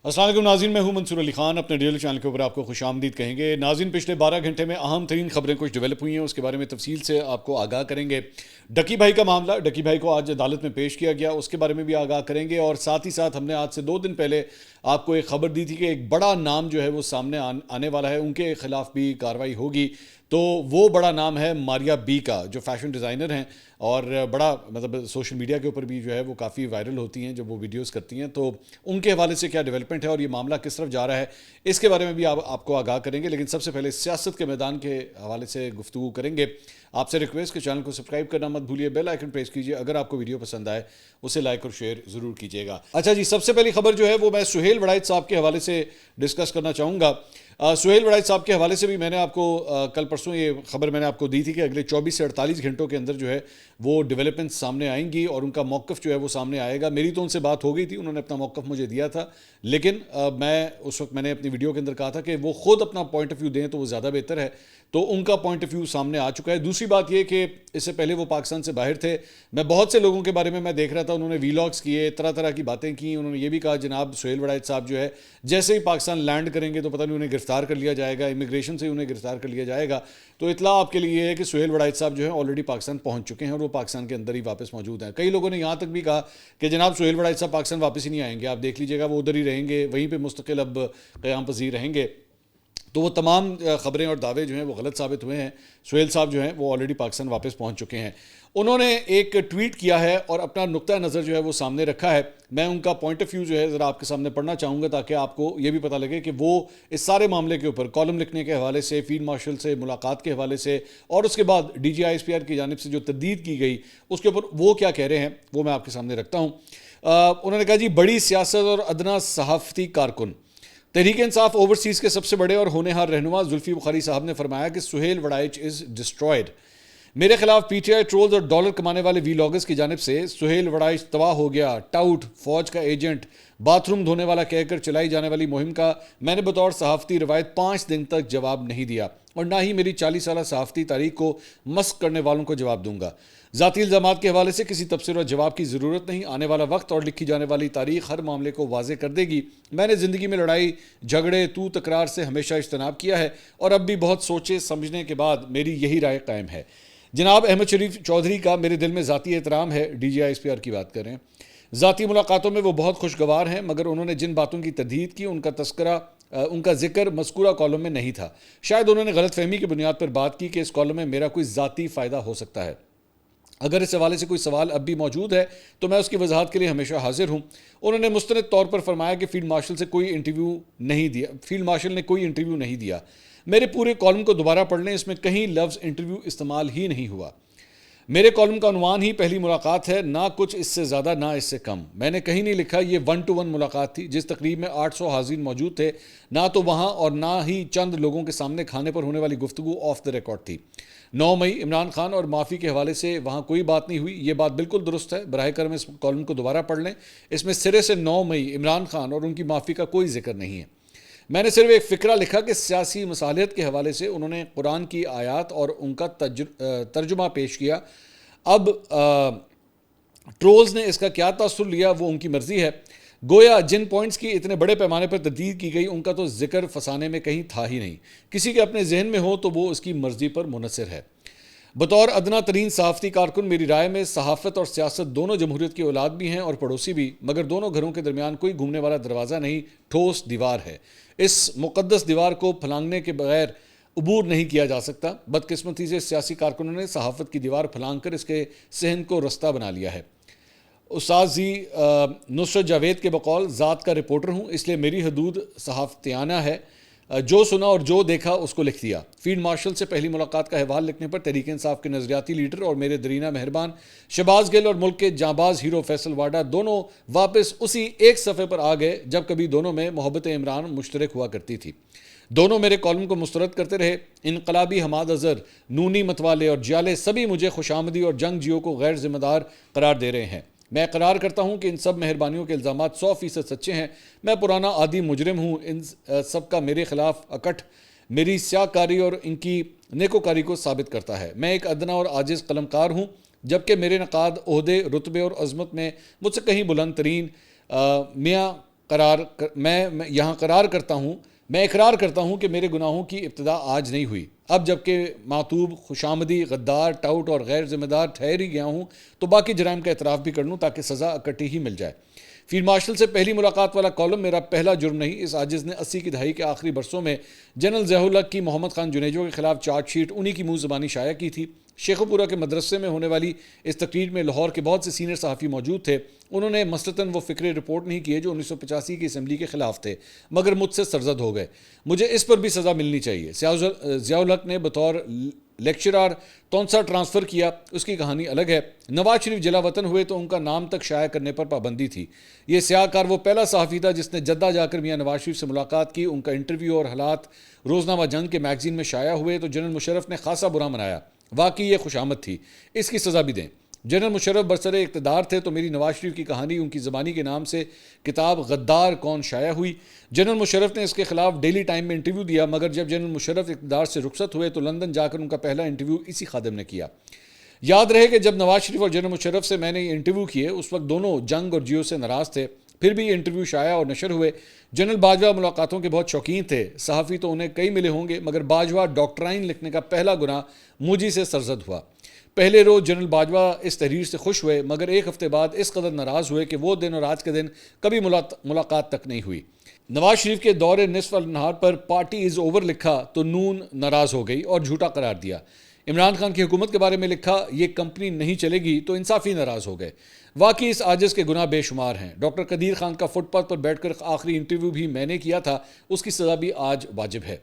السلام علیکم ناظرین، میں ہوں منصور علی خان. اپنے ڈیلی چینل کے اوپر آپ کو خوش آمدید کہیں گے. ناظرین، پچھلے 12 گھنٹے میں اہم ترین خبریں کچھ ڈیولپ ہوئی ہیں، اس کے بارے میں تفصیل سے آپ کو آگاہ کریں گے. ڈکی بھائی کا معاملہ، ڈکی بھائی کو آج عدالت میں پیش کیا گیا، اس کے بارے میں بھی آگاہ کریں گے. اور ساتھ ہی ساتھ ہم نے آج سے 2 دن پہلے آپ کو ایک خبر دی تھی کہ ایک بڑا نام جو ہے وہ سامنے آنے والا ہے، ان کے خلاف بھی کارروائی ہوگی. تو وہ بڑا نام ہے ماریا بی کا، جو فیشن ڈیزائنر ہیں اور بڑا سوشل میڈیا کے اوپر بھی جو ہے وہ کافی وائرل ہوتی ہیں جب وہ ویڈیوز کرتی ہیں. تو ان کے حوالے سے کیا ڈیولپمنٹ ہے اور یہ معاملہ کس طرف جا رہا ہے، اس کے بارے میں بھی آپ کو آگاہ کریں گے. لیکن سب سے پہلے سیاست کے میدان کے حوالے سے گفتگو کریں گے. آپ سے ریکویسٹ کہ چینل کو سبسکرائب کرنا مت بھولیے، بیل آئیکن پریس کیجیے. اگر آپ کو ویڈیو پسند آئے اسے لائک اور شیئر ضرور کیجیے گا. اچھا جی، سب سے پہلی خبر جو ہے وہ میں سہیل وڑائچ صاحب کے حوالے سے ڈسکس کرنا چاہوں گا. سہیل وڑائچ صاحب کے حوالے سے بھی میں نے آپ کو کل پرسوں یہ خبر میں نے آپ کو دی تھی کہ اگلے 24 سے 48 گھنٹوں کے اندر جو ہے وہ ڈیولپمنٹ سامنے آئیں گی اور ان کا موقف جو ہے وہ سامنے آئے گا. میری تو ان سے بات ہو گئی تھی، انہوں نے اپنا موقف مجھے دیا تھا، لیکن اس وقت میں نے اپنی ویڈیو کے اندر کہا تھا کہ وہ خود اپنا پوائنٹ آف ویو دیں تو وہ زیادہ بہتر ہے. تو ان کا پوائنٹ آف ویو سامنے آ چکا ہے. دوسری بات یہ کہ اس سے پہلے وہ پاکستان سے باہر تھے. میں بہت سے لوگوں کے بارے میں دیکھ رہا تھا، انہوں نے ویلاگس کیے، طرح طرح کی باتیں کی. انہوں نے یہ بھی کہا جناب سہیل وڑائچ صاحب جو ہے جیسے ہی پاکستان لینڈ کریں گے تو پتہ نہیں انہیں گرفتار کر لیا جائے گا، امیگریشن سے انہیں گرفتار کر لیا جائے گا. تو اطلاع آپ کے لیے یہ ہے کہ سہیل وڑائچ صاحب جو ہے آلریڈی پاکستان پہنچ چکے ہیں اور وہ پاکستان کے اندر ہی واپس موجود ہیں. کئی لوگوں نے یہاں تک بھی کہا کہ جناب سہیل وڑائچ صاحب پاکستان واپس ہی نہیں آئیں گے، آپ دیکھ لیجیے گا، وہ ادھر ہی رہیں گے، وہیں پہ مستقل اب قیام پذیر رہیں گے. تو وہ تمام خبریں اور دعوے جو ہیں وہ غلط ثابت ہوئے ہیں. سہیل صاحب جو ہیں وہ آلریڈی پاکستان واپس پہنچ چکے ہیں. انہوں نے ایک ٹویٹ کیا ہے اور اپنا نقطہ نظر جو ہے وہ سامنے رکھا ہے. میں ان کا پوائنٹ آف ویو جو ہے ذرا آپ کے سامنے پڑھنا چاہوں گا تاکہ آپ کو یہ بھی پتہ لگے کہ وہ اس سارے معاملے کے اوپر کالم لکھنے کے حوالے سے، فیلڈ مارشل سے ملاقات کے حوالے سے اور اس کے بعد D G I S P R کی جانب سے جو تردید کی گئی اس کے اوپر وہ کیا کہہ رہے ہیں وہ میں آپ کے سامنے رکھتا ہوں. انہوں نے کہا جی، بڑی سیاست اور ادنا صحافتی کارکن تحریک انصاف اوورسیز کے سب سے بڑے اور ہونہار رہنما زلفی بخاری صاحب نے فرمایا کہ سہیل وڑائچ از ڈسٹرائڈ. میرے خلاف پی ٹی آئی ٹرولز اور ڈالر کمانے والے ویلاگرز کی جانب سے سہیل وڑائچ تباہ ہو گیا، ٹاؤٹ، فوج کا ایجنٹ، باتھ روم دھونے والا کہہ کر چلائی جانے والی مہم کا میں نے بطور صحافتی روایت 5 دن تک جواب نہیں دیا اور نہ ہی میری 40 سالہ صحافتی تاریخ کو مسخ کرنے والوں کو جواب دوں گا. ذاتی الزامات کے حوالے سے کسی تبصرہ اور جواب کی ضرورت نہیں. آنے والا وقت اور لکھی جانے والی تاریخ ہر معاملے کو واضح کر دے گی. میں نے زندگی میں لڑائی جھگڑے تو تکرار سے ہمیشہ اجتناب کیا ہے اور اب بھی بہت سوچے سمجھنے کے بعد میری یہی رائے قائم ہے. جناب احمد شریف چودھری کا میرے دل میں ذاتی احترام ہے. D G I S P R کی بات کریں، ذاتی ملاقاتوں میں وہ بہت خوشگوار ہیں، مگر انہوں نے جن باتوں کی تردید کی ان کا ذکر مذکورہ کالم میں نہیں تھا. شاید انہوں نے غلط فہمی کی بنیاد پر بات کی کہ اس کالم میں میرا کوئی ذاتی فائدہ ہو سکتا ہے. اگر اس حوالے سے کوئی سوال اب بھی موجود ہے تو میں اس کی وضاحت کے لیے ہمیشہ حاضر ہوں. انہوں نے مستند طور پر فرمایا کہ فیلڈ مارشل نے کوئی انٹرویو نہیں دیا. میرے پورے کالم کو دوبارہ پڑھ لیں، اس میں کہیں لفظ انٹرویو استعمال ہی نہیں ہوا. میرے کالم کا عنوان ہی پہلی ملاقات ہے، نہ کچھ اس سے زیادہ نہ اس سے کم. میں نے کہیں نہیں لکھا یہ 1 to 1 ملاقات تھی. جس تقریب میں 800 حاضرین موجود تھے، نہ تو وہاں اور نہ ہی چند لوگوں کے سامنے کھانے پر ہونے والی گفتگو آف دا ریکارڈ تھی. 9 مئی عمران خان اور معافی کے حوالے سے وہاں کوئی بات نہیں ہوئی. یہ بات بالکل درست ہے. براہ کرم اس کالم کو دوبارہ پڑھ لیں. اس میں سرے سے 9 مئی عمران خان اور ان کی معافی کا کوئی ذکر نہیں ہے. میں نے صرف ایک فقرہ لکھا کہ سیاسی مصالحت کے حوالے سے انہوں نے قرآن کی آیات اور ان کا ترجمہ پیش کیا. اب ٹرولز نے اس کا کیا تاثر لیا وہ ان کی مرضی ہے. گویا جن پوائنٹس کی اتنے بڑے پیمانے پر تردید کی گئی ان کا تو ذکر فسانے میں کہیں تھا ہی نہیں. کسی کے اپنے ذہن میں ہو تو وہ اس کی مرضی پر منحصر ہے. بطور ادنا ترین صحافتی کارکن میری رائے میں صحافت اور سیاست دونوں جمہوریت کی اولاد بھی ہیں اور پڑوسی بھی، مگر دونوں گھروں کے درمیان کوئی گھومنے والا دروازہ نہیں، ٹھوس دیوار ہے. اس مقدس دیوار کو پھلانگنے کے بغیر عبور نہیں کیا جا سکتا. بدقسمتی سے سیاسی کارکنوں نے صحافت کی دیوار پھلانگ کر اس کے صحن کو رستہ بنا لیا ہے. استاد جی نصرت جاوید کے بقول ذات کا رپورٹر ہوں، اس لیے میری حدود صحافتیانہ ہے. جو سنا اور جو دیکھا اس کو لکھ دیا. فیلڈ مارشل سے پہلی ملاقات کا احوال لکھنے پر تحریک انصاف کے نظریاتی لیڈر اور میرے درینہ مہربان شہباز گل اور ملک کے جانباز ہیرو فیصل واڈا دونوں واپس اسی ایک صفحے پر آ گئے جب کبھی دونوں میں محبت عمران مشترک ہوا کرتی تھی. دونوں میرے کالم کو مسترد کرتے رہے. انقلابی حماد اظہر، نونی متوالے اور جیالے سبھی مجھے خوش آمدی اور جنگ جیو کو غیر ذمہ دار قرار دے رہے ہیں. میں اقرار کرتا ہوں کہ ان سب مہربانیوں کے الزامات 100% سچے ہیں. میں پرانا عادی مجرم ہوں. ان سب کا میرے خلاف اکٹھ میری سیاہ کاری اور ان کی نیکوکاری کو ثابت کرتا ہے. میں ایک ادنا اور عاجز قلمکار ہوں، جبکہ میرے نقاد عہدے، رتبے اور عظمت میں مجھ سے کہیں بلند ترین میاں میں اقرار کرتا ہوں کہ میرے گناہوں کی ابتدا آج نہیں ہوئی. اب جب کہ معتوب، خوشامدی، غدار، ٹاؤٹ اور غیر ذمہ دار ٹھہر ہی گیا ہوں تو باقی جرائم کا اعتراف بھی کر لوں تاکہ سزا اکٹھی ہی مل جائے. فیلڈ مارشل سے پہلی ملاقات والا کالم میرا پہلا جرم نہیں. اس عاجز نے 80 کی دہائی کے آخری برسوں میں جنرل ضیاء الحق کی محمد خان جنیجو کے خلاف چارج شیٹ انہی کی منہ زبانی شائع کی تھی. شیخو پورہ کے مدرسے میں ہونے والی اس تقریر میں لاہور کے بہت سے سینئر صحافی موجود تھے. انہوں نے مثلاً وہ فکرے رپورٹ نہیں کیے جو 1985 کی اسمبلی کے خلاف تھے، مگر مجھ سے سرزد ہو گئے. مجھے اس پر بھی سزا ملنی چاہیے. ضیاء الحق نے بطور لیکچرار تونسا ٹرانسفر کیا، اس کی کہانی الگ ہے. نواز شریف جلا وطن ہوئے تو ان کا نام تک شائع کرنے پر پابندی تھی. یہ سیاہ کار وہ پہلا صحافی تھا جس نے جدہ جا کر میاں نواز شریف سے ملاقات کی. ان کا انٹرویو اور حالات روزنامہ جنگ کے میگزین میں شائع ہوئے تو جنرل مشرف نے خاصا برا منایا. واقعی یہ خوشامد تھی، اس کی سزا بھی دیں. جنرل مشرف برسر اقتدار تھے تو میری نواز شریف کی کہانی ان کی زبانی کے نام سے کتاب غدار کون شائع ہوئی. جنرل مشرف نے اس کے خلاف ڈیلی ٹائم میں انٹرویو دیا، مگر جب جنرل مشرف اقتدار سے رخصت ہوئے تو لندن جا کر ان کا پہلا انٹرویو اسی خادم نے کیا. یاد رہے کہ جب نواز شریف اور جنرل مشرف سے میں نے یہ انٹرویو کیے اس وقت دونوں جنگ اور جیو سے ناراض تھے. پھر بھی یہ انٹرویو شائع اور نشر ہوئے. جنرل باجوہ ملاقاتوں کے بہت شوقین تھے. صحافی تو انہیں کئی ملے ہوں گے، مگر باجوہ ڈاکٹرائن لکھنے کا پہلا گناہ مجھی سے سرزد ہوا. پہلے روز جنرل باجوہ اس تحریر سے خوش ہوئے، مگر ایک ہفتے بعد اس قدر ناراض ہوئے کہ وہ دن اور آج کے دن کبھی ملاقات تک نہیں ہوئی. نواز شریف کے دور نصف النہار پر پارٹی از اوور لکھا تو نون ناراض ہو گئی اور جھوٹا قرار دیا. عمران خان کی حکومت کے بارے میں لکھا یہ کمپنی نہیں چلے گی تو انصافی ناراض ہو گئے. واقعی اس عاجز کے گناہ بے شمار ہیں. ڈاکٹر قدیر خان کا فٹ پاتھ پر بیٹھ کر آخری انٹرویو بھی میں نے کیا تھا، اس کی سزا بھی آج واجب ہے.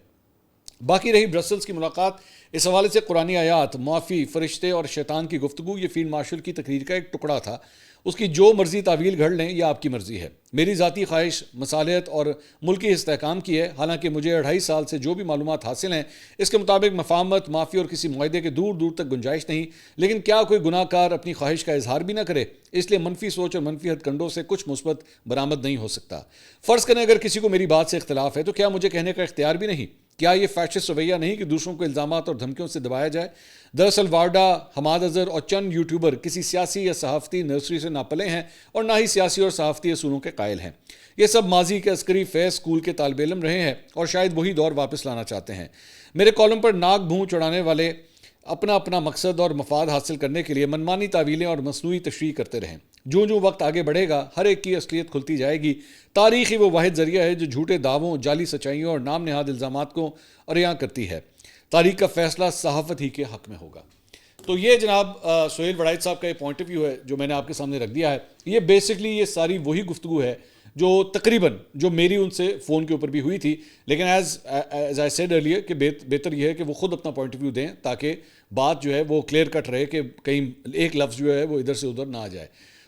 باقی رہی برسلز کی ملاقات، اس حوالے سے قرآنی آیات، معافی، فرشتے اور شیطان کی گفتگو یہ فیلڈ مارشل کی تقریر کا ایک ٹکڑا تھا. اس کی جو مرضی تعویل گھڑ لیں یہ آپ کی مرضی ہے. میری ذاتی خواہش مصالحت اور ملکی استحکام کی ہے. حالانکہ مجھے 2.5 سال سے جو بھی معلومات حاصل ہیں اس کے مطابق مفاہمت، معافی اور کسی معاہدے کے دور دور تک گنجائش نہیں. لیکن کیا کوئی گناہ کار اپنی خواہش کا اظہار بھی نہ کرے؟ اس لیے منفی سوچ اور منفی ہتھ کنڈوں سے کچھ مثبت برآمد نہیں ہو سکتا. فرض کریں اگر کسی کو میری بات سے اختلاف ہے تو کیا مجھے کہنے کا اختیار بھی نہیں؟ کیا یہ فیشسٹ رویہ نہیں کہ دوسروں کو الزامات اور دھمکیوں سے دبایا جائے؟ دراصل وارڈا، حماد اظہر اور چند یوٹیوبر کسی سیاسی یا صحافتی نرسری سے نہ پلے ہیں اور نہ ہی سیاسی اور صحافتی اصولوں کے قائل ہیں. یہ سب ماضی کے عسکری فیض اسکول کے طالب علم رہے ہیں اور شاید وہی دور واپس لانا چاہتے ہیں. میرے کالم پر ناک بھوں چڑھانے والے اپنا مقصد اور مفاد حاصل کرنے کے لیے منمانی تعویلیں اور مصنوعی تشریح کرتے رہیں. جو وقت آگے بڑھے گا ہر ایک کی اصلیت کھلتی جائے گی. تاریخ ہی وہ واحد ذریعہ ہے جو جھوٹے دعووں، جعلی سچائیوں اور نام نہاد الزامات کو عریاں کرتی ہے. تاریخ کا فیصلہ صحافت ہی کے حق میں ہوگا. تو یہ جناب سہیل وڑائچ صاحب کا یہ پوائنٹ آف ویو ہے جو میں نے آپ کے سامنے رکھ دیا ہے. یہ بیسکلی یہ ساری وہی گفتگو ہے جو تقریباً جو میری ان سے فون کے اوپر بھی ہوئی تھی. لیکن ایز آئی سیڈ ارلیئر کہ بہتر یہ ہے کہ وہ خود اپنا پوائنٹ آف ویو دیں تاکہ بات جو ہے وہ کلیئر کٹ رہے کہ کہیں ایک لفظ جو ہے وہ ادھر سے ادھر نہ آ جائے.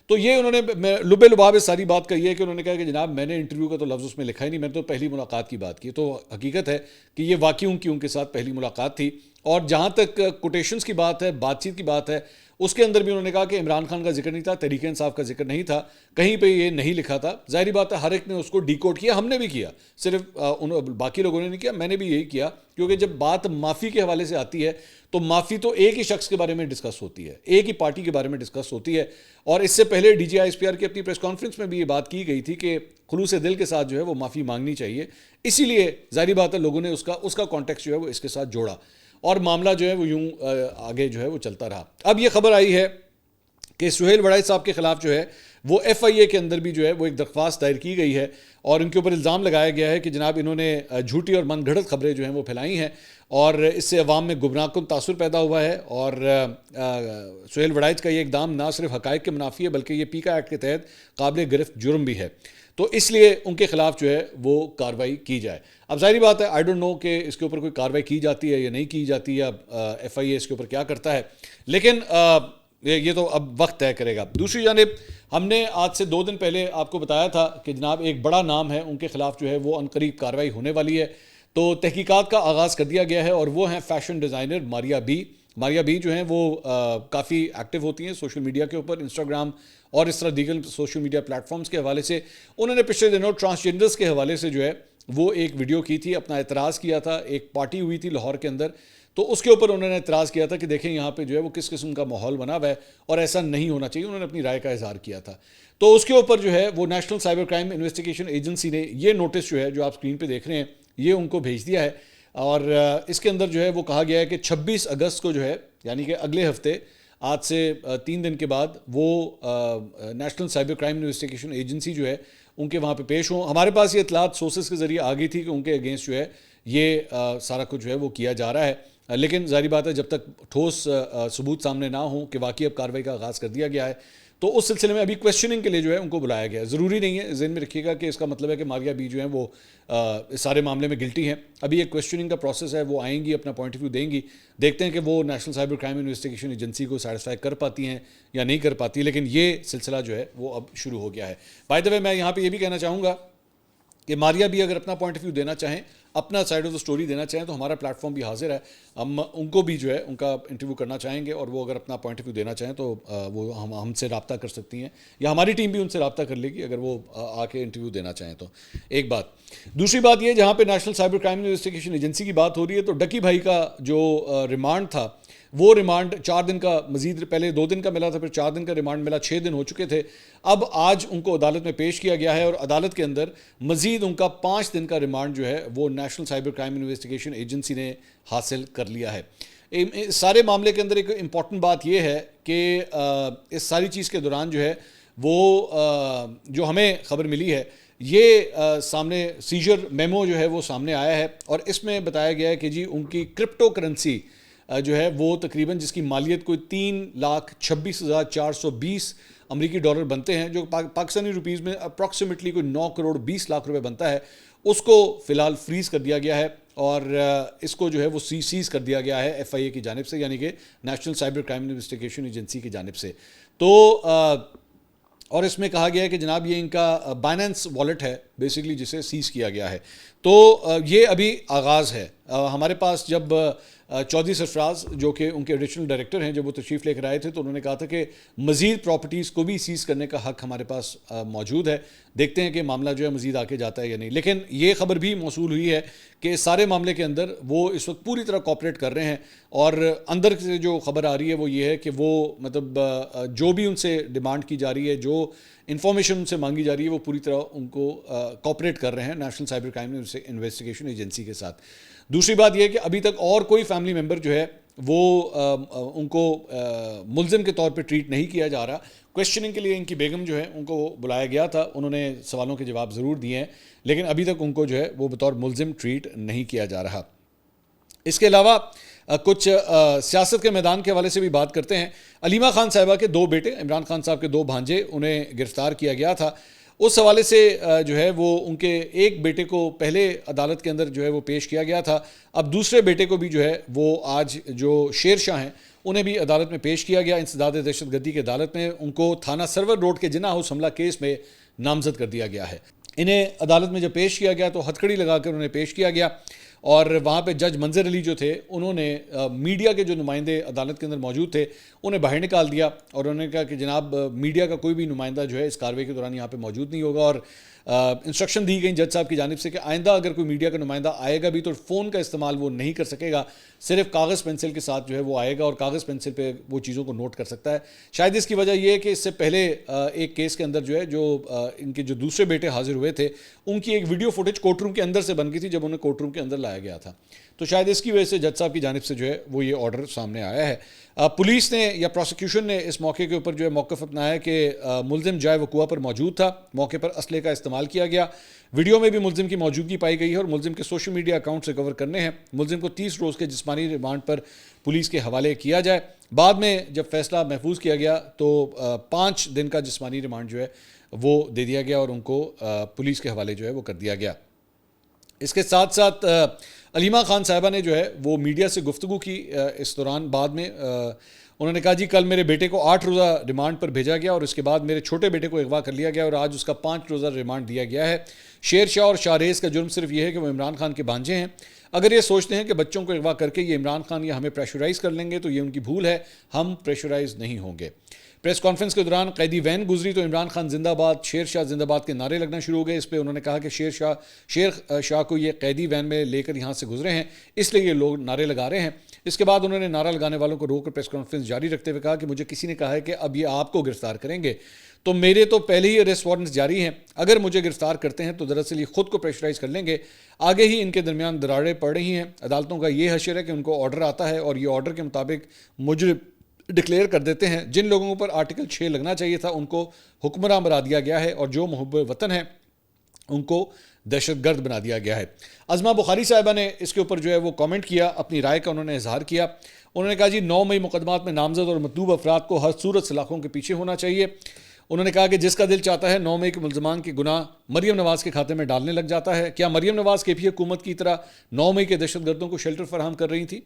تو یہ انہوں نے لبے لباب ساری بات کہی ہے کہ انہوں نے کہا کہ جناب میں نے انٹرویو کا تو لفظ اس میں لکھا ہی نہیں، میں نے تو پہلی ملاقات کی بات کی. تو حقیقت ہے کہ یہ واقعی ان کے ساتھ پہلی ملاقات تھی. اور جہاں تک کوٹیشنز کی بات ہے، بات چیت کی بات ہے، اس کے اندر بھی انہوں نے کہا کہ عمران خان کا ذکر نہیں تھا، تحریک انصاف کا ذکر نہیں تھا، کہیں پہ یہ نہیں لکھا تھا. ظاہری بات ہے ہر ایک نے اس کو ڈی کوڈ کیا، ہم نے بھی کیا، صرف باقی لوگوں نے نہیں کیا، میں نے بھی یہی کیا. کیونکہ جب بات معافی کے حوالے سے آتی ہے تو معافی تو ایک ہی شخص کے بارے میں ڈسکس ہوتی ہے، ایک ہی پارٹی کے بارے میں ڈسکس ہوتی ہے. اور اس سے پہلے D G I S P R کی اپنی پریس کانفرنس میں بھی یہ بات کی گئی تھی کہ خلوص دل کے ساتھ جو ہے وہ معافی مانگنی چاہیے. اسی لیے ظاہری بات ہے لوگوں نے اس کا کانٹیکسٹ جو ہے وہ اس کے ساتھ جوڑا اور معاملہ جو ہے وہ یوں آگے جو ہے وہ چلتا رہا. اب یہ خبر آئی ہے کہ سہیل وڑائچ صاحب کے خلاف جو ہے وہ ایف آئی اے کے اندر بھی جو ہے وہ ایک درخواست دائر کی گئی ہے اور ان کے اوپر الزام لگایا گیا ہے کہ جناب انہوں نے جھوٹی اور من گھڑت خبریں جو ہیں وہ پھیلائی ہیں اور اس سے عوام میں گمراہ کن تاثر پیدا ہوا ہے. اور سہیل وڑائچ کا یہ اقدام نہ صرف حقائق کے منافی ہے بلکہ یہ پیکا ایکٹ کے تحت قابل گرفت جرم بھی ہے. تو اس لیے ان کے خلاف جو ہے وہ کارروائی کی جائے. اب ظاہری بات ہے آئی ڈونٹ نو کہ اس کے اوپر کوئی کارروائی کی جاتی ہے یا نہیں کی جاتی ہے، ایف آئی اے اس کے اوپر کیا کرتا ہے، لیکن یہ تو اب وقت طے کرے گا. دوسری جانب ہم نے آج سے 2 دن پہلے آپ کو بتایا تھا کہ جناب ایک بڑا نام ہے ان کے خلاف جو ہے وہ عنقریب کارروائی ہونے والی ہے. تو تحقیقات کا آغاز کر دیا گیا ہے اور وہ ہیں فیشن ڈیزائنر ماریا بی جو ہیں وہ کافی ایکٹیو ہوتی ہیں سوشل میڈیا کے اوپر، انسٹاگرام اور اس طرح دیگر سوشل میڈیا پلیٹ فارمز کے حوالے سے. انہوں نے پچھلے دنوں ٹرانسجینڈرز کے حوالے سے جو ہے وہ ایک ویڈیو کی تھی، اپنا اعتراض کیا تھا. ایک پارٹی ہوئی تھی لاہور کے اندر تو اس کے اوپر انہوں نے اعتراض کیا تھا کہ دیکھیں یہاں پہ جو ہے وہ کس قسم کا ماحول بنا ہوا ہے اور ایسا نہیں ہونا چاہیے. انہوں نے اپنی رائے کا اظہار کیا تھا. تو اس کے اوپر جو ہے وہ national cyber crime investigation agency نے یہ نوٹس جو ہے جو آپ اسکرین پہ دیکھ رہے ہیں یہ ان کو بھیج دیا ہے, اور اس کے اندر جو ہے وہ کہا گیا ہے کہ 26 اگست کو جو ہے یعنی کہ اگلے ہفتے آج سے 3 دن کے بعد وہ national cyber crime investigation agency جو ہے ان کے وہاں پہ پیش ہوں. ہمارے پاس یہ اطلاعات سورسز کے ذریعے آ گئی تھی کہ ان کے اگینسٹ جو ہے یہ سارا کچھ جو ہے وہ کیا جا رہا ہے, لیکن ظاہری بات ہے جب تک ٹھوس ثبوت سامنے نہ ہوں کہ واقعی اب کارروائی کا آغاز کر دیا گیا ہے تو اس سلسلے میں ابھی کویسچننگ کے لیے جو ہے ان کو بلایا گیا ہے. ضروری نہیں ہے, ذہن میں رکھیے گا کہ اس کا مطلب ہے کہ ماریا بی جو ہیں وہ اس سارے معاملے میں گلٹی ہیں. ابھی ایک کویسچننگ کا پروسیس ہے, وہ آئیں گی اپنا پوائنٹ آف ویو دیں گی, دیکھتے ہیں کہ وہ national cyber crime investigation agency کو سیٹسفائی کر پاتی ہیں یا نہیں کر پاتی, لیکن یہ سلسلہ جو ہے وہ اب شروع ہو گیا ہے. بائی دا وے میں یہاں پہ یہ بھی کہنا چاہوں گا کہ ماریا بھی اگر اپنا پوائنٹ آف ویو دینا چاہیں, اپنا سائڈ آف دا اسٹوری دینا چاہیں تو ہمارا پلیٹ فارم بھی حاضر ہے. ہم ان کو بھی جو ہے ان کا انٹرویو کرنا چاہیں گے, اور وہ اگر اپنا پوائنٹ آف ویو دینا چاہیں تو وہ ہم سے رابطہ کر سکتی ہیں, یا ہماری ٹیم بھی ان سے رابطہ کر لے گی اگر وہ آ کے انٹرویو دینا چاہیں تو. ایک بات. دوسری بات یہ, جہاں پہ national cyber crime investigation agency کی بات ہو رہی ہے تو ڈکی بھائی کا جو ریمانڈ تھا وہ ریمانڈ 4 دن کا, مزید پہلے 2 دن کا ملا تھا, پھر 4 دن کا ریمانڈ ملا, 6 دن ہو چکے تھے. اب آج ان کو عدالت میں پیش کیا گیا ہے اور عدالت کے اندر مزید ان کا 5 دن کا ریمانڈ جو ہے وہ national cyber crime investigation agency نے حاصل کر لیا ہے. اس سارے معاملے کے اندر ایک امپورٹنٹ بات یہ ہے کہ اس ساری چیز کے دوران جو ہے وہ جو ہمیں خبر ملی ہے یہ سامنے سیجر میمو جو ہے وہ سامنے آیا ہے, اور اس میں بتایا گیا ہے کہ جی ان کی کرپٹو کرنسی جو ہے وہ تقریباً جس کی مالیت کوئی 3,26,420 امریکی ڈالر بنتے ہیں, جو پاکستانی روپیز میں اپروکسیمیٹلی کوئی 9 کروڑ 20 لاکھ روپے بنتا ہے, اس کو فی الحال فریز کر دیا گیا ہے اور اس کو جو ہے وہ سیز کر دیا گیا ہے ایف آئی اے کی جانب سے, یعنی کہ national cyber crime investigation agency کی جانب سے. تو اور اس میں کہا گیا ہے کہ جناب یہ ان کا بائننس والیٹ ہے بیسیکلی جسے سیز کیا گیا ہے. تو یہ ابھی آغاز ہے. ہمارے پاس جب چودھری سرفراز جو کہ ان کے ایڈیشنل ڈائریکٹر ہیں, جب وہ تشریف لے کر آئے تھے تو انہوں نے کہا تھا کہ مزید پراپرٹیز کو بھی سیز کرنے کا حق ہمارے پاس موجود ہے, دیکھتے ہیں کہ معاملہ جو ہے مزید آگے جاتا ہے یا نہیں. لیکن یہ خبر بھی موصول ہوئی ہے کہ اس سارے معاملے کے اندر وہ اس وقت پوری طرح کوآپریٹ کر رہے ہیں, اور اندر سے جو خبر آ رہی ہے وہ یہ ہے کہ وہ مطلب جو بھی ان سے ڈیمانڈ کی جا رہی ہے, جو انفارمیشن ان سے مانگی جا رہی ہے, وہ پوری طرح ان کو کوآپریٹ کر رہے ہیں national cyber crime investigation agency کے ساتھ. دوسری بات یہ ہے کہ ابھی تک اور کوئی فیملی ممبر جو ہے وہ ان کو ملزم کے طور پہ ٹریٹ نہیں کیا جا رہا. کویسچننگ کے لیے ان کی بیگم جو ہے ان کو بلایا گیا تھا, انہوں نے سوالوں کے جواب ضرور دیے ہیں, لیکن ابھی تک ان کو جو ہے وہ بطور ملزم ٹریٹ نہیں کیا جا رہا. اس کے علاوہ کچھ سیاست کے میدان کے حوالے سے بھی بات کرتے ہیں. علیمہ خان صاحبہ کے 2 بیٹے, عمران خان صاحب کے 2 بھانجے, انہیں گرفتار کیا گیا تھا. اس حوالے سے جو ہے وہ ان کے ایک بیٹے کو پہلے عدالت کے اندر جو ہے وہ پیش کیا گیا تھا. اب دوسرے بیٹے کو بھی جو ہے وہ آج جو شیر شاہ ہیں انہیں بھی عدالت میں پیش کیا گیا, انسداد دہشت گردی کی عدالت میں. ان کو تھانہ سرور روڈ کے جناح ہاؤس حملہ کیس میں نامزد کر دیا گیا ہے. انہیں عدالت میں جب پیش کیا گیا تو ہتھکڑی لگا کر انہیں پیش کیا گیا, اور وہاں پہ جج منظر علی جو تھے انہوں نے میڈیا کے جو نمائندے عدالت کے اندر موجود تھے انہیں باہر نکال دیا, اور انہوں نے کہا کہ جناب میڈیا کا کوئی بھی نمائندہ جو ہے اس کارروائی کے دوران یہاں پہ موجود نہیں ہوگا, اور انسٹرکشن دی گئی جج صاحب کی جانب سے کہ آئندہ اگر کوئی میڈیا کا نمائندہ آئے گا بھی تو فون کا استعمال وہ نہیں کر سکے گا, صرف کاغذ پینسل کے ساتھ جو ہے وہ آئے گا اور کاغذ پینسل پہ وہ چیزوں کو نوٹ کر سکتا ہے. شاید اس کی وجہ یہ ہے کہ اس سے پہلے ایک کیس کے اندر جو ہے جو ان کے جو دوسرے بیٹے حاضر ہوئے تھے ان کی ایک ویڈیو فوٹیج کورٹ روم کے اندر سے بن گئی تھی جب انہیں کورٹ روم کے اندر لایا گیا تھا, تو شاید اس کی وجہ سے جج صاحب کی جانب سے جو ہے وہ یہ آرڈر سامنے آیا ہے. پولیس نے یا پروسیکیوشن نے اس موقع کے اوپر جو ہے موقف اپنایا کہ ملزم جائے وقوع پر موجود تھا, موقع پر اسلحے کا استعمال کیا گیا. ویڈیو میں بھی ملزم کی موجودگی پائی گئی ہے اور ملزم کے سوشل میڈیا اکاؤنٹ ریکور کرنے ہیں. ملزم کو 30 روز کے جسمانی ریمانڈ پر پولیس کے حوالے کیا جائے. بعد میں جب فیصلہ محفوظ کیا گیا تو 5 دن کا جسمانی ریمانڈ جو ہے وہ دے دیا گیا اور ان کو پولیس کے حوالے جو ہے وہ کر دیا گیا. اس کے ساتھ ساتھ علیمہ خان صاحبہ نے جو ہے وہ میڈیا سے گفتگو کی اس دوران. بعد میں انہوں نے کہا جی کل میرے بیٹے کو 8 روزہ ریمانڈ پر بھیجا گیا اور اس کے بعد میرے چھوٹے بیٹے کو اغوا کر لیا گیا اور آج اس کا 5 روزہ ریمانڈ دیا گیا ہے. شیر شاہ اور شاہریز کا جرم صرف یہ ہے کہ وہ عمران خان کے بھانجے ہیں. اگر یہ سوچتے ہیں کہ بچوں کو اغوا کر کے یہ عمران خان یا ہمیں پریشرائز کر لیں گے تو یہ ان کی بھول ہے, ہم پریشرائز نہیں ہوں گے. پریس کانفرنس کے دوران قیدی وین گزری تو عمران خان زندہ باد، شیر شاہ زندہ باد کے نعرے لگنا شروع ہو گئے. اس پہ انہوں نے کہا کہ شیر شاہ کو یہ قیدی وین میں لے کر یہاں سے گزرے ہیں، اس لیے یہ لوگ نعرے لگا رہے ہیں. اس کے بعد انہوں نے نعرہ لگانے والوں کو روک کر پریس کانفرنس جاری رکھتے ہوئے کہا کہ مجھے کسی نے کہا ہے کہ اب یہ آپ کو گرفتار کریں گے، تو میرے تو پہلے ہی اریسٹ وارنٹس جاری ہیں. اگر مجھے گرفتار کرتے ہیں تو دراصل یہ خود کو پریشرائز کر لیں گے. آگے ہی ان کے درمیان دراڑیں پڑ رہی ہیں. عدالتوں کا یہ حشر ہے کہ ان کو آرڈر آتا ہے اور یہ آرڈر کے مطابق مجرم ڈکلیئر کر دیتے ہیں. جن لوگوں پر آرٹیکل 6 لگنا چاہیے تھا ان کو حکمراں بنا دیا گیا ہے، اور جو محب وطن ہیں ان کو دہشت گرد بنا دیا گیا ہے. ازما بخاری صاحبہ نے اس کے اوپر جو ہے وہ کامنٹ کیا، اپنی رائے کا انہوں نے اظہار کیا. انہوں نے کہا جی 9 مئی مقدمات میں نامزد اور مطلوب افراد کو ہر صورت سلاخوں کے پیچھے ہونا چاہیے. انہوں نے کہا کہ جس کا دل چاہتا ہے 9 مئی کے ملزمان کے گناہ مریم نواز کے کھاتے میں ڈالنے لگ جاتا ہے. کیا مریم نواز کے پی حکومت کی طرح 9 مئی کے دہشت گردوں کو شیلٹر فراہم کر رہی تھی؟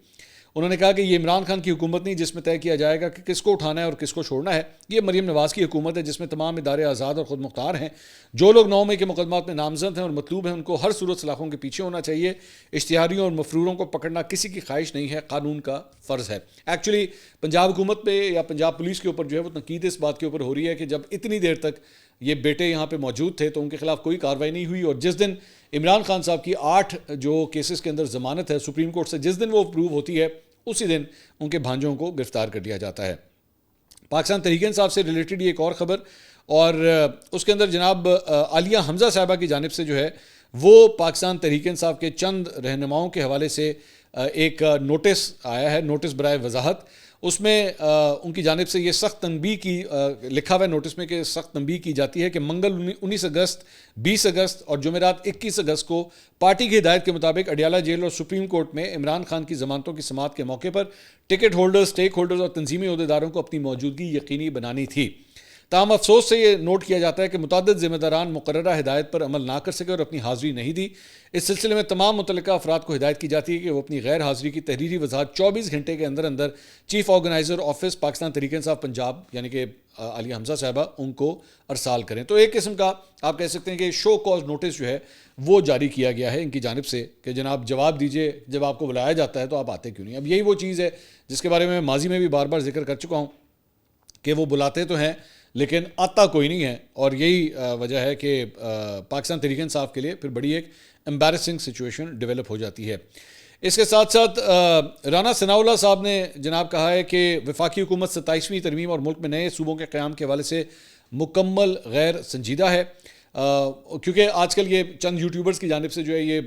انہوں نے کہا کہ یہ عمران خان کی حکومت نہیں جس میں طے کیا جائے گا کہ کس کو اٹھانا ہے اور کس کو چھوڑنا ہے. یہ مریم نواز کی حکومت ہے جس میں تمام ادارے آزاد اور خود مختار ہیں. جو لوگ 9 مئی کے مقدمات میں نامزد ہیں اور مطلوب ہیں ان کو ہر صورت سلاخوں کے پیچھے ہونا چاہیے. اشتہاریوں اور مفروروں کو پکڑنا کسی کی خواہش نہیں ہے، قانون کا فرض ہے. ایکچولی پنجاب حکومت پہ یا پنجاب پولیس کے اوپر جو ہے وہ تنقید اس بات کے اوپر ہو رہی ہے کہ جب اتنی دیر تک یہ بیٹے یہاں پہ موجود تھے تو ان کے خلاف کوئی کارروائی نہیں ہوئی، اور جس دن عمران خان صاحب کی 8 جو کیسز کے اندر ضمانت ہے سپریم کورٹ سے، جس دن وہ اپروو ہوتی ہے اسی دن ان کے بھانجوں کو گرفتار کر لیا جاتا ہے. پاکستان تحریک انصاف سے ریلیٹڈ یہ ایک اور خبر، اور اس کے اندر جناب عالیہ حمزہ صاحبہ کی جانب سے جو ہے وہ پاکستان تحریک انصاف کے چند رہنماؤں کے حوالے سے ایک نوٹس آیا ہے، نوٹس برائے وضاحت. اس میں ان کی جانب سے یہ سخت تنبیہ کی لکھا ہوا ہے نوٹس میں کہ سخت تنبیہ کی جاتی ہے کہ منگل 19 اگست، 20 اگست اور جمعرات 21 اگست کو پارٹی کی ہدایت کے مطابق اڈیالہ جیل اور سپریم کورٹ میں عمران خان کی ضمانتوں کی سماعت کے موقع پر ٹکٹ ہولڈرز، اسٹیک ہولڈرز اور تنظیمی عہدیداروں کو اپنی موجودگی یقینی بنانی تھی. تاہم افسوس سے یہ نوٹ کیا جاتا ہے کہ متعدد ذمہ داران مقررہ ہدایت پر عمل نہ کر سکے اور اپنی حاضری نہیں دی. اس سلسلے میں تمام متعلقہ افراد کو ہدایت کی جاتی ہے کہ وہ اپنی غیر حاضری کی تحریری وضاحت 24 گھنٹے کے اندر اندر chief organiser office Pakistan Tehreek Insaf Punjab یعنی کہ عالیہ حمزہ صاحبہ ان کو ارسال کریں. تو ایک قسم کا آپ کہہ سکتے ہیں کہ شو کاز نوٹس جو ہے وہ جاری کیا گیا ہے ان کی جانب سے کہ جناب جواب دیجئے، جب آپ کو بلایا جاتا ہے تو آپ آتے کیوں نہیں. اب یہی وہ چیز ہے جس کے بارے میں ماضی میں بھی بار بار ذکر کر چکا ہوں کہ وہ بلاتے تو ہیں لیکن آتا کوئی نہیں ہے، اور یہی وجہ ہے کہ پاکستان تحریک انصاف کے لیے پھر بڑی ایک امبیرسنگ سچویشن ڈیولپ ہو جاتی ہے. اس کے ساتھ ساتھ رانا ثناء اللہ صاحب نے جناب کہا ہے کہ وفاقی حکومت 27ویں ترمیم اور ملک میں نئے صوبوں کے قیام کے حوالے سے مکمل غیر سنجیدہ ہے، کیونکہ آج کل یہ چند یوٹیوبرز کی جانب سے جو ہے یہ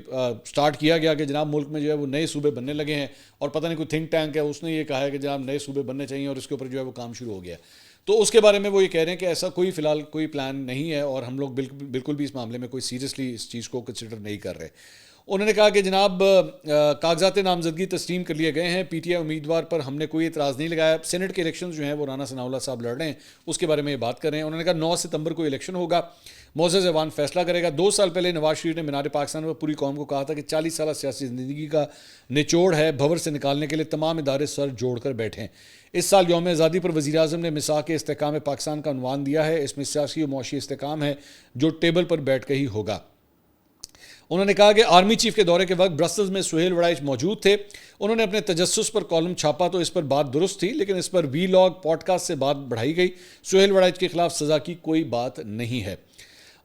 سٹارٹ کیا گیا کہ جناب ملک میں جو ہے وہ نئے صوبے بننے لگے ہیں، اور پتہ نہیں کوئی تھنک ٹینک ہے اس نے یہ کہا ہے کہ جناب نئے صوبے بننے چاہیے اور اس کے اوپر جو ہے وہ کام شروع ہو گیا. تو اس کے بارے میں وہ یہ کہہ رہے ہیں کہ ایسا کوئی فی الحال کوئی پلان نہیں ہے، اور ہم لوگ بالکل بھی اس معاملے میں کوئی سیریسلی اس چیز کو کنسیڈر نہیں کر رہے. انہوں نے کہا کہ جناب کاغذات نامزدگی تسلیم کر لیے گئے ہیں، پی ٹی آئی امیدوار پر ہم نے کوئی اعتراض نہیں لگایا. سینٹ کے الیکشنز جو ہیں وہ رانا ثناء اللہ صاحب لڑ رہے ہیں، اس کے بارے میں یہ بات کر رہے ہیں. انہوں نے کہا 9 ستمبر کو الیکشن ہوگا، معزز ایوان فیصلہ کرے گا. 2 سال پہلے نواز شریف نے مینار پاکستان میں پوری قوم کو کہا تھا کہ 40 سالہ سیاسی زندگی کا نچوڑ ہے، بھور سے نکالنے کے لیے تمام ادارے سر جوڑ کر بیٹھیں. اس سال یوم آزادی پر وزیر اعظم نے مساق استحکام پاکستان کا عنوان دیا ہے. اس میں سیاسی و معاشی استحکام ہے جو ٹیبل پر بیٹھ کے ہی ہوگا. انہوں نے کہا کہ آرمی چیف کے دورے کے وقت برسلز میں سہیل وڑائچ موجود تھے. انہوں نے اپنے تجسس پر کالم چھاپا تو اس پر بات درست تھی، لیکن اس پر وی لاگ پوڈ کاسٹ سے بات بڑھائی گئی. سہیل وڑائچ کے خلاف سزا کی کوئی بات نہیں ہے.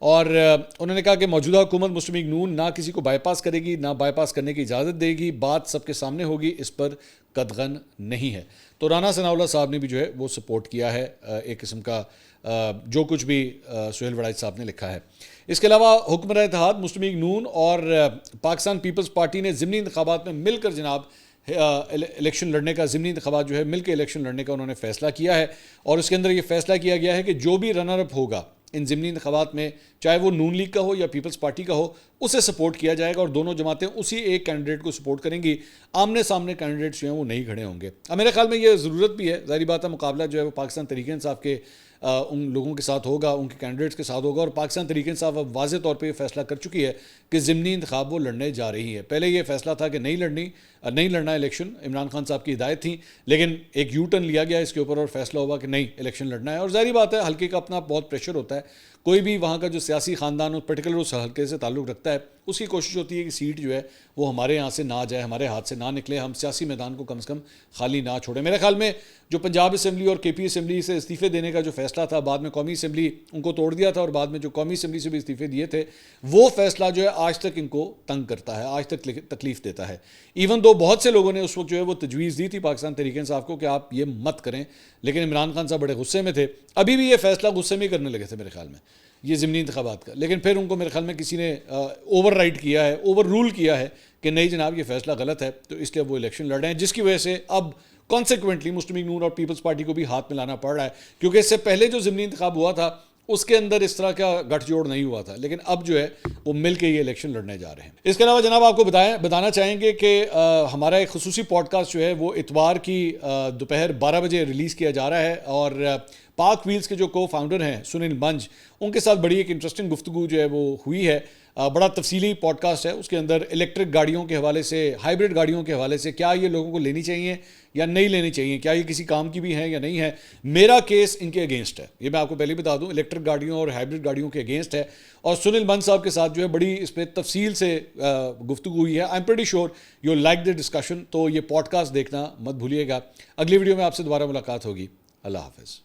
اور انہوں نے کہا کہ موجودہ حکومت مسلم لیگ نون نہ کسی کو بائی پاس کرے گی نہ بائی پاس کرنے کی اجازت دے گی، بات سب کے سامنے ہوگی، اس پر قدغن نہیں ہے. تو رانا ثناء اللہ صاحب نے بھی جو ہے وہ سپورٹ کیا ہے ایک قسم کا جو کچھ بھی سہیل وڑائچ صاحب نے لکھا ہے. اس کے علاوہ حکمراں اتحاد مسلم لیگ نون اور پاکستان پیپلز پارٹی نے ضمنی انتخابات میں مل کر جناب الیکشن لڑنے کا، ضمنی انتخابات جو ہے مل کے الیکشن لڑنے کا انہوں نے فیصلہ کیا ہے. اور اس کے اندر یہ فیصلہ کیا گیا ہے کہ جو بھی رنر اپ ہوگا ان ضمنی انتخابات میں، چاہے وہ نون لیگ کا ہو یا پیپلز پارٹی کا ہو، اسے سپورٹ کیا جائے گا اور دونوں جماعتیں اسی ایک کینڈیڈیٹ کو سپورٹ کریں گی. آمنے سامنے کینڈیڈیٹس جو ہیں وہ نہیں کھڑے ہوں گے. اب میرے خیال میں یہ ضرورت بھی ہے، ظاہری بات ہے مقابلہ جو ہے وہ پاکستان تحریک انصاف کے ان لوگوں کے ساتھ ہوگا، ان کے کینڈیڈیٹس کے ساتھ ہوگا. اور پاکستان تحریک انصاف اب واضح طور پہ یہ فیصلہ کر چکی ہے کہ ضمنی انتخاب وہ لڑنے جا رہی ہے. پہلے یہ فیصلہ تھا کہ نہیں لڑنا الیکشن، عمران خان صاحب کی ہدایت تھی، لیکن ایک یو ٹرن لیا گیا اس کے اوپر اور فیصلہ ہوا کہ نہیں الیکشن لڑنا ہے. اور ظاہری بات ہے حلقے کا اپنا بہت پریشر ہوتا ہے، کوئی بھی وہاں کا جو سیاسی خاندان پرٹیکولر اس حلقے سے تعلق رکھتا ہے اس کی کوشش ہوتی ہے کہ سیٹ جو ہے وہ ہمارے یہاں سے نہ جائے, ہمارے ہاتھ سے نہ نکلے, ہم سیاسی میدان کو کم سے کم خالی نہ چھوڑیں. میرے خیال میں جو پنجاب اسمبلی اور کے پی اسمبلی سے استعفے دینے کا جو فیصلہ تھا, بعد میں قومی اسمبلی ان کو توڑ دیا تھا اور بعد میں جو قومی اسمبلی سے بھی استعفے دیے تھے, وہ فیصلہ جو ہے آج تک ان کو تنگ کرتا ہے, آج تک تکلیف دیتا ہے. ایون دو بہت سے لوگوں نے اس وقت جو ہے وہ تجویز دی تھی پاکستان تحریک انصاف کو کہ آپ یہ مت کریں, لیکن عمران خان صاحب بڑے غصے میں تھے. ابھی بھی یہ فیصلہ غصے میں کرنے لگے تھے میرے خیال میں, یہ ضمنی انتخابات کا, لیکن پھر ان کو میرے خیال میں کسی نے اوور رائڈ کیا ہے, اوور رول کیا ہے کہ نہیں جناب یہ فیصلہ غلط ہے, تو اس لیے وہ الیکشن لڑ رہے ہیں, جس کی وجہ سے اب کانسیکوینٹلی مسلم لیگ نون اور پیپلز پارٹی کو بھی ہاتھ ملانا پڑ رہا ہے, کیونکہ اس سے پہلے جو ضمنی انتخاب ہوا تھا اس کے اندر اس طرح کا گٹھ جوڑ نہیں ہوا تھا, لیکن اب جو ہے وہ مل کے یہ الیکشن لڑنے جا رہے ہیں. اس کے علاوہ جناب آپ کو بتانا چاہیں گے کہ ہمارا ایک خصوصی پوڈ کاسٹ جو ہے وہ اتوار کی دوپہر 12 بجے ریلیز کیا جا رہا ہے, اور پاک ویلز کے جو کو فاؤنڈر ہیں سنیل منج, ان کے ساتھ بڑی ایک انٹرسٹنگ گفتگو جو ہے وہ ہوئی ہے. بڑا تفصیلی پوڈ کاسٹ ہے, اس کے اندر الیکٹرک گاڑیوں کے حوالے سے, ہائبرڈ گاڑیوں کے حوالے سے, کیا یہ لوگوں کو لینی چاہیے یا نہیں لینی چاہیے, کیا یہ کسی کام کی بھی ہیں یا نہیں ہے. میرا کیس ان کے اگینسٹ ہے, یہ میں آپ کو پہلے بتا دوں, الیکٹرک گاڑیوں اور ہائبرڈ گاڑیوں کے اگینسٹ ہے, اور سنیل منج صاحب کے ساتھ جو ہے بڑی اس پہ تفصیل سے گفتگو ہوئی ہے. I am pretty sure you like the discussion, تو یہ پوڈ کاسٹ دیکھنا مت بھولیے گا. اگلی ویڈیو میں آپ سے دوبارہ ملاقات ہوگی. اللہ حافظ.